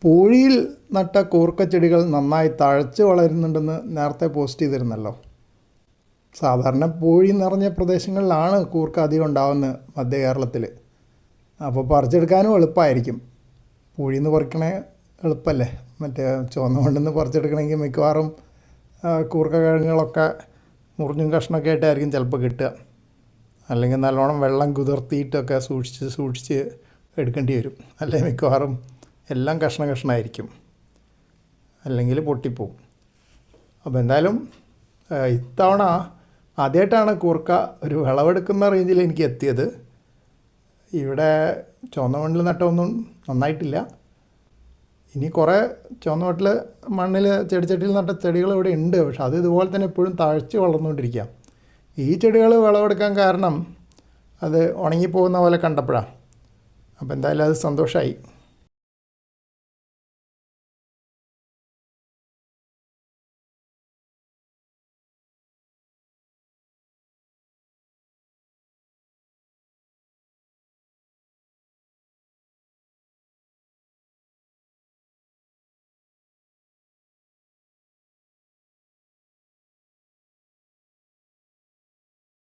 പൂഴിയിൽ നട്ട കൂർക്കച്ചെടികൾ നന്നായി തഴച്ച് വളരുന്നുണ്ടെന്ന് നേരത്തെ പോസ്റ്റ് ചെയ്തിരുന്നല്ലോ. സാധാരണ പൂഴി നിറഞ്ഞ പ്രദേശങ്ങളിലാണ് കൂർക്ക അധികം ഉണ്ടാകുന്നത് മധ്യ കേരളത്തിൽ. അപ്പോൾ പറിച്ചെടുക്കാനും എളുപ്പമായിരിക്കും. പൂഴിയിൽ നിന്ന് പറിക്കണേ എളുപ്പമല്ലേ. മറ്റേ ചുവന്ന മണ്ണിന്ന് പറിച്ചെടുക്കണമെങ്കിൽ മിക്കവാറും കൂർക്ക കിഴങ്ങുകളൊക്കെ മുറിഞ്ഞും കഷ്ണമൊക്കെ ആയിട്ടായിരിക്കും ചിലപ്പോൾ കിട്ടുക. അല്ലെങ്കിൽ നല്ലോണം വെള്ളം കുതിർത്തിയിട്ടൊക്കെ സൂക്ഷിച്ച് എടുക്കേണ്ടി വരും. അല്ലെങ്കിൽ മിക്കവാറും എല്ലാം കഷ്ണമായിരിക്കും, അല്ലെങ്കിൽ പൊട്ടിപ്പോവും. അപ്പോൾ എന്തായാലും ഇത്തവണ ആദ്യമായിട്ടാണ് കൂർക്ക ഒരു വിളവെടുക്കുന്ന റേഞ്ചിൽ എനിക്ക് എത്തിയത്. ഇവിടെ ചുവന്ന മണ്ണിൽ നട്ടൊന്നും നന്നായിട്ടില്ല. ഇനി കുറേ ചുവന്ന മണ്ണിൽ ചെടിച്ചട്ടിയിൽ നട്ട ചെടികൾ ഇവിടെ ഉണ്ട്. പക്ഷെ അത് ഇതുപോലെ തന്നെ എപ്പോഴും തഴച്ച് വളർന്നുകൊണ്ടിരിക്കുക. ഈ ചെടികൾ വിളവെടുക്കാൻ കാരണം അത് ഉണങ്ങിപ്പോകുന്ന പോലെ കണ്ടപ്പോഴാണ്. അപ്പോൾ എന്തായാലും അത് സന്തോഷമായി.